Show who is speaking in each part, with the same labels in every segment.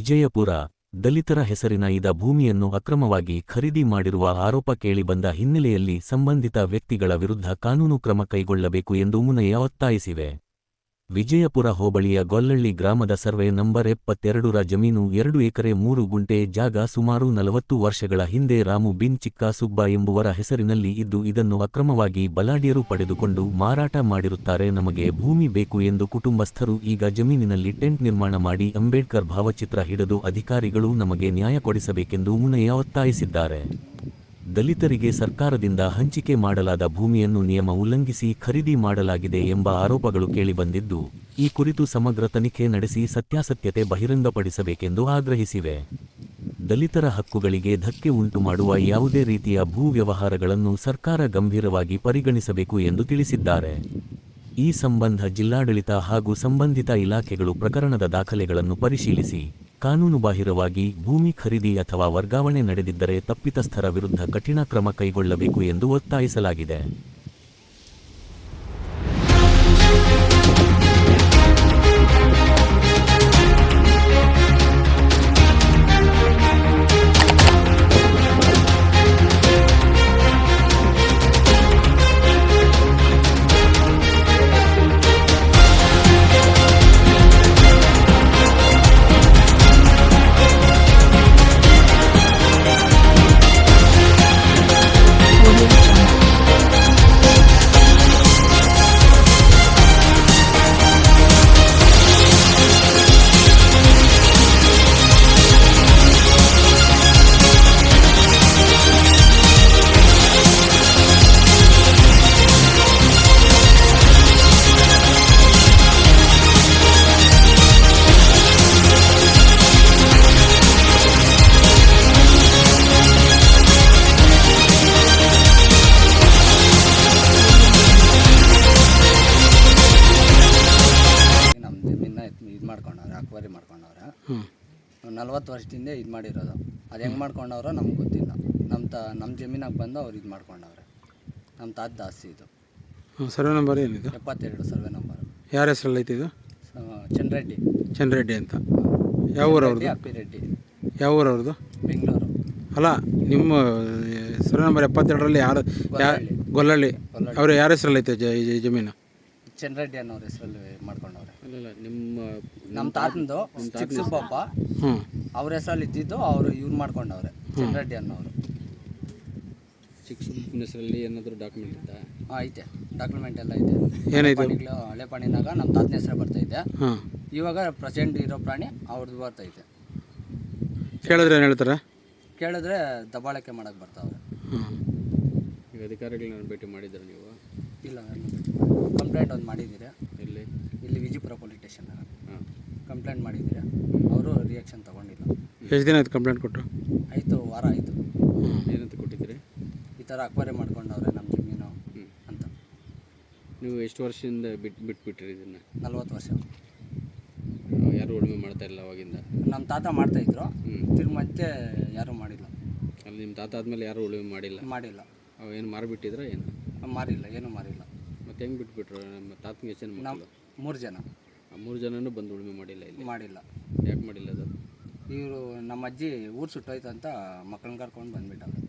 Speaker 1: ವಿಜಯಪುರ ದಲಿತರ ಹೆಸರಿನ ಇದ ಭೂಮಿಯನ್ನು ಅಕ್ರಮವಾಗಿ ಖರೀದಿ ಮಾಡಿರುವ ಆರೋಪ ಕೇಳಿಬಂದ ಹಿನ್ನೆಲೆಯಲ್ಲಿ ಸಂಬಂಧಿತ ವ್ಯಕ್ತಿಗಳ ವಿರುದ್ಧ ಕಾನೂನು ಕ್ರಮ ಕೈಗೊಳ್ಳಬೇಕು ಎಂದು ಮುನಯ್ಯ ಒತ್ತಾಯಿಸಿವೆ. ವಿಜಯಪುರ ಹೋಬಳಿಯ ಗೊಲ್ಲಳ್ಳಿ ಗ್ರಾಮದ ಸರ್ವೆ ನಂಬರ್ 72ರ ಜಮೀನು 2 ಎಕರೆ 3 ಗುಂಟೆ ಜಾಗ ಸುಮಾರು 40 ವರ್ಷಗಳ ಹಿಂದೆ ರಾಮು ಬಿನ್ ಚಿಕ್ಕ ಸುಬ್ಬ ಎಂಬುವರ ಹೆಸರಿನಲ್ಲಿ ಇದ್ದು ಇದನ್ನು ಅಕ್ರಮವಾಗಿ ಬಲಾಢ್ಯರು ಪಡೆದುಕೊಂಡು ಮಾರಾಟ ಮಾಡಿರುತ್ತಾರೆ. ನಮಗೆ ಭೂಮಿ ಬೇಕು ಎಂದು ಕುಟುಂಬಸ್ಥರು ಈಗ ಜಮೀನಿನಲ್ಲಿ ಟೆಂಟ್ ನಿರ್ಮಾಣ ಮಾಡಿ ಅಂಬೇಡ್ಕರ್ ಭಾವಚಿತ್ರ ಹಿಡಿದು ಅಧಿಕಾರಿಗಳು ನಮಗೆ ನ್ಯಾಯ ಕೊಡಿಸಬೇಕೆಂದು ಮುನಯ್ಯ ಒತ್ತಾಯಿಸಿದ್ದಾರೆ. ದಲಿತರಿಗೆ ಸರ್ಕಾರದಿಂದ ಹಂಚಿಕೆ ಮಾಡಲಾದ ಭೂಮಿಯನ್ನು ನಿಯಮ ಉಲ್ಲಂಘಿಸಿ ಖರೀದಿ ಮಾಡಲಾಗಿದೆ ಎಂಬ ಆರೋಪಗಳು ಕೇಳಿಬಂದಿದ್ದು, ಈ ಕುರಿತು ಸಮಗ್ರ ತನಿಖೆ ನಡೆಸಿ ಸತ್ಯಾಸತ್ಯತೆ ಬಹಿರಂಗಪಡಿಸಬೇಕೆಂದು ಆಗ್ರಹಿಸಿವೆ. ದಲಿತರ ಹಕ್ಕುಗಳಿಗೆ ಧಕ್ಕೆ ಉಂಟುಮಾಡುವ ಯಾವುದೇ ರೀತಿಯ ಭೂ ವ್ಯವಹಾರಗಳನ್ನು ಸರ್ಕಾರ ಗಂಭೀರವಾಗಿ ಪರಿಗಣಿಸಬೇಕು ಎಂದು ತಿಳಿಸಿದ್ದಾರೆ. ಈ ಸಂಬಂಧ ಜಿಲ್ಲಾಡಳಿತ ಹಾಗೂ ಸಂಬಂಧಿತ ಇಲಾಖೆಗಳು ಪ್ರಕರಣದ ದಾಖಲೆಗಳನ್ನು ಪರಿಶೀಲಿಸಿ ಕಾನೂನುಬಾಹಿರವಾಗಿ ಭೂಮಿ ಖರೀದಿ ಅಥವಾ ವರ್ಗಾವಣೆ ನಡೆದಿದ್ದರೆ ತಪ್ಪಿತಸ್ಥರ ವಿರುದ್ಧ ಕಠಿಣ ಕ್ರಮ ಕೈಗೊಳ್ಳಬೇಕು ಎಂದು ಒತ್ತಾಯಿಸಲಾಗಿದೆ.
Speaker 2: ಅಕ್ವೈರಿ ಮಾಡ್ಕೊಂಡವ್ರೆ 40 ವರ್ಷದಿಂದ ಇದು ಮಾಡಿರೋದು. ಅದು ಹೆಂಗೆ ಮಾಡ್ಕೊಂಡವ್ರೋ ನಮ್ಗೆ ಗೊತ್ತಿಲ್ಲ. ನಮ್ಮ ಜಮೀನಾಗ ಬಂದು ಅವ್ರು ಇದು ಮಾಡ್ಕೊಂಡವ್ರೆ. ನಮ್ಮ ತಾತ ಆಸ್ತಿ ಇದು.
Speaker 3: ಸರ್ವೆ ನಂಬರ್ ಏನಿದೆ?
Speaker 2: 72 ಸರ್ವೆ ನಂಬರ್.
Speaker 3: ಯಾರ ಹೆಸರಲ್ಲಿ ಐತಿ ಇದು?
Speaker 2: ಚಂದ್ರೆಡ್ಡಿ
Speaker 3: ಅಂತ. ಯಾವ ಊರು ಅವ್ರದ್ದು?
Speaker 2: ಅಪ್ಪಿರೆಡ್ಡಿ.
Speaker 3: ಯಾವ ಊರು ಅವ್ರದ್ದು?
Speaker 2: ಬೆಂಗಳೂರು.
Speaker 3: ಅಲ್ಲ, ನಿಮ್ಮ ಸರ್ವೆ ನಂಬರ್ 72ರಲ್ಲಿ ಯಾರು? ಗೊಲ್ಲಳ್ಳಿ. ಅವರು ಯಾರ ಹೆಸರಲ್ಲಿ ಐತೆ ಜಮೀನು?
Speaker 2: ಚಂದ್ರೆಡ್ಡಿ ಅನ್ನೋರ ಹೆಸರಲ್ಲಿ ಮಾಡ್ಕೊಂಡವ್ರೆ.
Speaker 3: ಅಲ್ಲ,
Speaker 2: ನಮ್ಮ ತಾತಂದು ಚಿಕ್ಕ ಸುಬ್ಬಪ್ಪ ಅವ್ರ ಹೆಸರಲ್ಲಿ ಇದ್ದಿದ್ದು ಅವರು ಇವ್ರು ಮಾಡ್ಕೊಂಡವ್ರೆ. ಚಂದ್ರೆಡ್ಡಿ ಅನ್ನೋರು.
Speaker 3: ಚಿಕ್ಕ ಸುಬ್ಬನ ಹೆಸರಲ್ಲಿ ಏನಾದರೂ ಡಾಕ್ಯುಮೆಂಟ್ ಇತ್ತಾ?
Speaker 2: ಐತೆ, ಡಾಕ್ಯುಮೆಂಟ್ ಎಲ್ಲ ಐತೆ.
Speaker 3: ಏನಾಯ್ತು?
Speaker 2: ಹಳೆ ಪಾಣಿನಾಗ ನಮ್ಮ ತಾತನ ಹೆಸರು ಬರ್ತೈತೆ. ಇವಾಗ ಪ್ರೆಸೆಂಟ್ ಇರೋ ಪ್ರಾಣಿ ಅವ್ರದ್ದು ಬರ್ತೈತೆ.
Speaker 3: ಕೇಳಿದ್ರೆ ಏನು ಹೇಳ್ತಾರೆ?
Speaker 2: ಕೇಳಿದ್ರೆ ದಬ್ಬಾಳಿಕೆ ಮಾಡಕ್ಕೆ ಬರ್ತಾವ್ರೆ.
Speaker 3: ಈಗ ಅಧಿಕಾರಿಗಳನ್ನ ಭೇಟಿ ಮಾಡಿದ್ರೆ ನೀವು?
Speaker 2: ಇಲ್ಲ, ಕಂಪ್ಲೇಂಟ್ ಒಂದು ಮಾಡಿದ್ದೀರಾ? ಇಲ್ಲಿ ವಿಜಯಪುರ ಪೊಲೀಸ್ ಸ್ಟೇಷನ್ನಾಗ ಕಂಪ್ಲೇಂಟ್ ಮಾಡಿದ್ದೀರಾ? ಅವರು ರಿಯಾಕ್ಷನ್ ತೊಗೊಂಡಿಲ್ಲ.
Speaker 3: ಎಷ್ಟು ದಿನ ಆಯ್ತು ಕಂಪ್ಲೇಂಟ್ ಕೊಟ್ಟು?
Speaker 2: ಆಯಿತು, ವಾರ ಆಯಿತು.
Speaker 3: ಏನಂತ ಕೊಟ್ಟಿದ್ದೀರಿ?
Speaker 2: ಈ ಥರ ಅಕ್ವೈರಿ ಮಾಡ್ಕೊಂಡವ್ರೆ ನಮ್ಮ ಜಮೀನು ಅಂತ.
Speaker 3: ನೀವು ಎಷ್ಟು ವರ್ಷದಿಂದ ಬಿಟ್ಬಿಟ್ರಿ ಇದನ್ನು?
Speaker 2: 40 ವರ್ಷ.
Speaker 3: ಯಾರು ಉಳುಮೆ ಮಾಡ್ತಾ ಇಲ್ಲ ಅವಾಗಿಂದ?
Speaker 2: ನಮ್ಮ ತಾತ ಮಾಡ್ತಾಯಿದ್ರು, ತಿರ್ಗಿ ಮತ್ತೆ ಯಾರೂ ಮಾಡಿಲ್ಲ.
Speaker 3: ಅಲ್ಲಿ ನಿಮ್ಮ ತಾತ ಆದಮೇಲೆ ಯಾರೂ ಉಳುಮೆ ಮಾಡಿಲ್ಲ? ಅವು ಏನು ಮಾರಿಬಿಟ್ಟಿದ್ರ ಏನು?
Speaker 2: ಮಾರಿಲ್ಲ, ಏನೂ ಮಾರಿಲ್ಲ.
Speaker 3: ಮತ್ತೆ ಹೆಂಗೆ ಬಿಟ್ಬಿಟ್ರು? ನಮ್ಮ ತಾತನಿಗೆ ಎಷ್ಟು ಜನ ಮಕ್ಕಳು?
Speaker 2: 3 ಜನ.
Speaker 3: 3 ಜನನೂ ಬಂದು ಉಳುಮೆ ಮಾಡಿಲ್ಲ ಇಲ್ಲಿ?
Speaker 2: ಮಾಡಿಲ್ಲ.
Speaker 3: ಯಾಕೆ ಮಾಡಿಲ್ಲ ಅದು?
Speaker 2: ಇವರು ನಮ್ಮ ಅಜ್ಜಿ ಊರು ಸುಟ್ಟೋಯ್ತು ಅಂತ ಮಕ್ಕಳನ್ನ ಕರ್ಕೊಂಡು ಬಂದ್ಬಿಟ್ಟವ್ರು.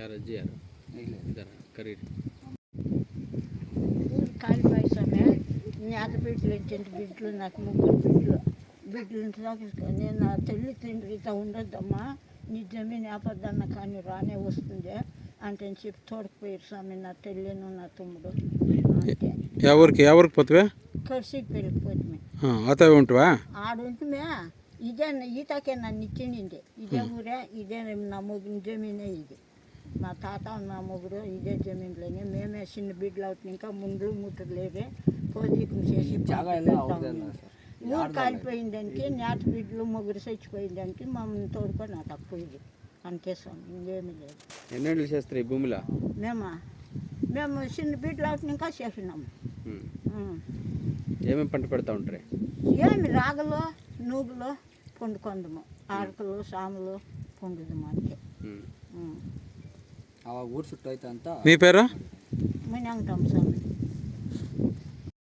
Speaker 3: ಯಾರು ಅಜ್ಜಿ? ಯಾರು
Speaker 2: ಇಲ್ಲ
Speaker 3: ಇದ್ದಾರೆ? ಕರೀರಿ.
Speaker 4: కాలి పైసమే నేత బిడ్డలు నాకు 3 బిడ్డలు నేను నా తల్లి తండ్రితో ఉండొద్దమ్మా, నీ జమీన్ ఆపద్దన్న కానీ రానే వస్తుంది అంటే చెప్పి తోడుకుపోయారు స్వామి నా తల్లిను నా తమ్ముడు. అంతే.
Speaker 3: ఎవరికి పోతువే?
Speaker 4: కడిసికి పెరిగిపోతుంది.
Speaker 3: అతవే ఉంటువా?
Speaker 4: ఆడుంటుమే. ఇదే ఈతకే నన్ను ఇచ్చింది. ఇదే ఊరే, ఇదే నా మొగ్గిన జమీనే ఇది. మా తాత మా మొగుడు ఇదే జమీన్లోనే. మేమే చిన్న బిడ్డలు అవుతుంది, ఇంకా ముందు ముట్టలు లేదే పోజీకం చేసి ఊరు కాలిపోయిన దానికి, నేత బిడ్డలు మొగుడు చచ్చిపోయిన దానికి మమ్మల్ని తోడుకొని నాకు తక్కువ ఇది. అంతే స్వామి, ఇంకేమీ లేదు.
Speaker 3: ఎన్నేళ్ళు చేస్తారు ఈ భూమిలో?
Speaker 4: మేము చిన్న బిడ్డలు అవుతుంది ఇంకా చేసినాము.
Speaker 3: ఏమేమి పంట పెడతా ఉంటారు?
Speaker 4: ఏమి రాగలు, నూగులు పండుకొందము, ఆడకలు, సాములు పండుదము అంతే.
Speaker 2: ಅವಾಗ ಊರು ಸುಟ್ಟೋಯ್ತು ಅಂತ.
Speaker 3: మీ పేరు?
Speaker 4: ಮನೆ ಸ್ವಾಮಿ.